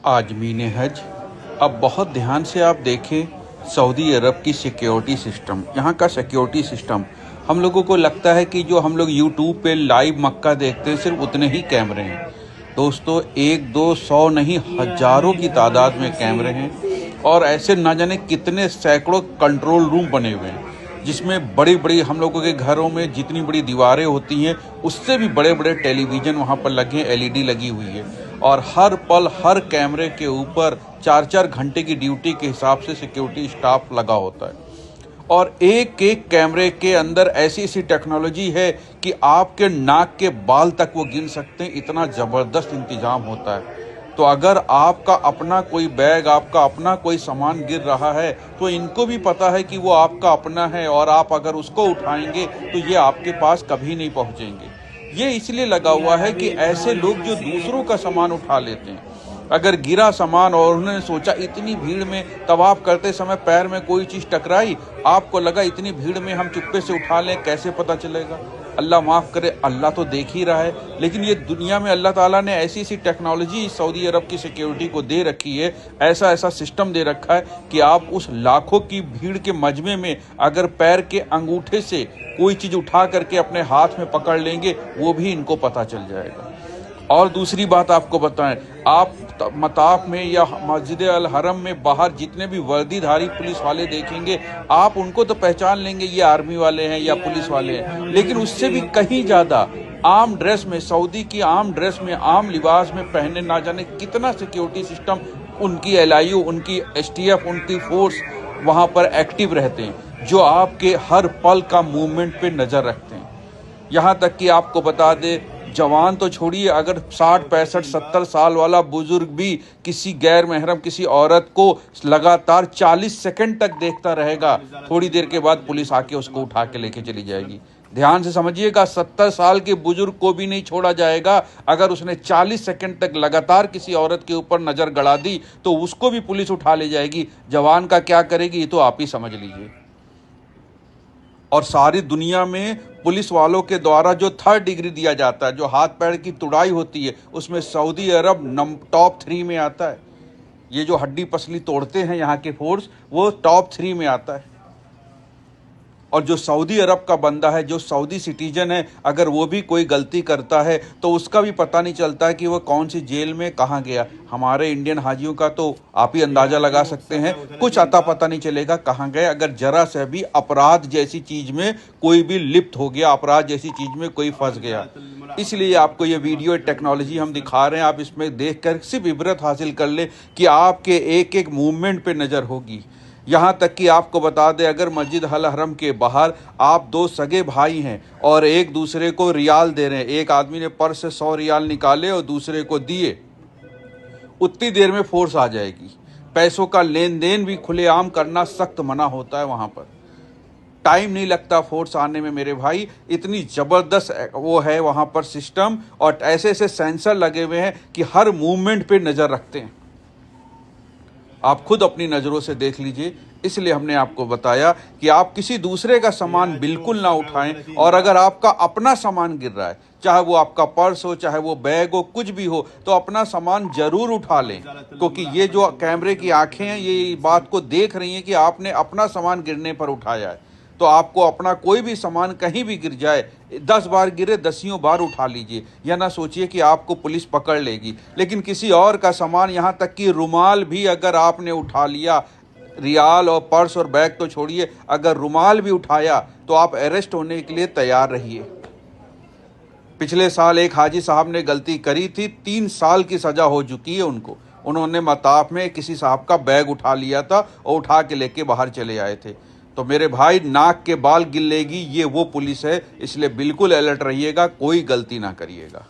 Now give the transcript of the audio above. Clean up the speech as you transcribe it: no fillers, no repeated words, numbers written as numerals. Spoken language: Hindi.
आज़मीन हज। अब बहुत ध्यान से आप देखें सऊदी अरब की सिक्योरिटी सिस्टम, यहाँ का सिक्योरिटी सिस्टम। हम लोगों को लगता है कि जो हम लोग यूट्यूब पे लाइव मक्का देखते हैं सिर्फ उतने ही कैमरे हैं। दोस्तों, 1-2-100 नहीं, हज़ारों की तादाद में कैमरे हैं और ऐसे ना जाने कितने सैकड़ों कंट्रोल रूम बने हुए हैं, जिसमें बड़ी बड़ी हम लोगों के घरों में जितनी बड़ी दीवारें होती हैं उससे भी बड़े बड़े टेलीविज़न वहाँ पर लगे हैं, एलईडी लगी हुई है और हर पल हर कैमरे के ऊपर 4-4 घंटे की ड्यूटी के हिसाब से सिक्योरिटी स्टाफ लगा होता है। और एक एक कैमरे के अंदर ऐसी ऐसी टेक्नोलॉजी है कि आपके नाक के बाल तक वो गिन सकते हैं, इतना ज़बरदस्त इंतज़ाम होता है। तो अगर आपका अपना कोई बैग, आपका अपना कोई सामान गिर रहा है तो इनको भी पता है कि वो आपका अपना है और आप अगर उसको उठाएंगे तो ये आपके पास कभी नहीं पहुंचेंगे। ये इसलिए लगा हुआ है कि ऐसे लोग जो दूसरों का सामान उठा लेते हैं, अगर गिरा सामान और उन्होंने सोचा इतनी भीड़ में तवाफ करते समय पैर में कोई चीज़ टकराई, आपको लगा इतनी भीड़ में हम चुप्पे से उठा लें, कैसे पता चलेगा? अल्लाह माफ़ करे, अल्लाह तो देख ही रहा है। लेकिन ये दुनिया में अल्लाह ताला ने ऐसी ऐसी टेक्नोलॉजी सऊदी अरब की सिक्योरिटी को दे रखी है, ऐसा ऐसा सिस्टम दे रखा है कि आप उस लाखों की भीड़ के मजमे में अगर पैर के अंगूठे से कोई चीज़ उठा करके अपने हाथ में पकड़ लेंगे, वो भी इनको पता चल जाएगा। और दूसरी बात आपको बताएं, आप मताफ में या मस्जिद अल हरम में बाहर जितने भी वर्दीधारी पुलिस वाले देखेंगे, आप उनको तो पहचान लेंगे ये आर्मी वाले हैं या पुलिस वाले हैं, लेकिन उससे भी कहीं ज़्यादा आम ड्रेस में, सऊदी की आम ड्रेस में, आम लिबास में पहने ना जाने कितना सिक्योरिटी सिस्टम, उनकी एलआईयू, उनकी एसटीएफ, उनकी फोर्स वहाँ पर एक्टिव रहते हैं, जो आपके हर पल का मूवमेंट पे नज़र रखते हैं। यहाँ तक कि आपको बता दे, जवान तो छोड़िए, अगर 60-65-70 साल वाला बुजुर्ग भी किसी गैर महरम किसी औरत को लगातार 40 सेकंड तक देखता रहेगा, थोड़ी देर के बाद पुलिस आके उसको उठा के लेके चली जाएगी। ध्यान से समझिएगा, 70 साल के बुजुर्ग को भी नहीं छोड़ा जाएगा। अगर उसने 40 सेकंड तक लगातार किसी औरत के ऊपर नज़र गड़ा दी तो उसको भी पुलिस उठा ले जाएगी। जवान का क्या करेगी ये तो आप ही समझ लीजिए। और सारी दुनिया में पुलिस वालों के द्वारा जो 3rd डिग्री दिया जाता है, जो हाथ पैर की तुड़ाई होती है, उसमें सऊदी अरब टॉप 3 में आता है। ये जो हड्डी पसली तोड़ते हैं यहाँ के फोर्स, वो टॉप 3 में आता है। और जो सऊदी अरब का बंदा है, जो सऊदी सिटीजन है, अगर वो भी कोई गलती करता है तो उसका भी पता नहीं चलता है कि वो कौन सी जेल में कहाँ गया। हमारे इंडियन हाजियों का तो आप ही अंदाज़ा लगा सकते हैं, कुछ अता पता नहीं चलेगा कहाँ गए। अगर जरा से भी अपराध जैसी चीज़ में कोई भी लिप्त हो गया, अपराध जैसी चीज़ में कोई फंस गया। इसलिए आपको ये वीडियो टेक्नोलॉजी हम दिखा रहे हैं, आप इसमें देख कर सिर्फ इबरत हासिल कर ले कि आपके एक एक मूवमेंट पर नज़र होगी। यहाँ तक कि आपको बता दें, अगर मस्जिद अल हरम के बाहर आप 2 सगे भाई हैं और एक दूसरे को रियाल दे रहे हैं, एक आदमी ने पर्स से 100 रियाल निकाले और दूसरे को दिए, उतनी देर में फोर्स आ जाएगी। पैसों का लेन देन भी खुलेआम करना सख्त मना होता है वहाँ पर। टाइम नहीं लगता फोर्स आने में मेरे भाई, इतनी ज़बरदस्त वो है वहाँ पर सिस्टम, और ऐसे ऐसे सेंसर लगे हुए हैं कि हर मूवमेंट पे नज़र रखते हैं। आप खुद अपनी नज़रों से देख लीजिए। इसलिए हमने आपको बताया कि आप किसी दूसरे का सामान बिल्कुल ना उठाएं, और अगर आपका अपना सामान गिर रहा है, चाहे वो आपका पर्स हो, चाहे वो बैग हो, कुछ भी हो, तो अपना सामान ज़रूर उठा लें, क्योंकि ये जो कैमरे की आंखें हैं ये बात को देख रही हैं कि आपने अपना सामान गिरने पर उठाया है। तो आपको अपना कोई भी सामान कहीं भी गिर जाए, 10 बार गिरे 10 बार उठा लीजिए, या ना सोचिए कि आपको पुलिस पकड़ लेगी। लेकिन किसी और का सामान, यहाँ तक कि रुमाल भी अगर आपने उठा लिया, रियाल और पर्स और बैग तो छोड़िए, अगर रुमाल भी उठाया तो आप अरेस्ट होने के लिए तैयार रहिए। पिछले साल एक हाजी साहब ने गलती करी थी, 3 साल की सज़ा हो चुकी है उनको। उन्होंने मताफ में किसी साहब का बैग उठा लिया था और उठा के लेके बाहर चले आए थे। तो मेरे भाई, नाक के बाल गिलेगी, ये वो पुलिस है, इसलिए बिल्कुल अलर्ट रहिएगा, कोई गलती ना करिएगा।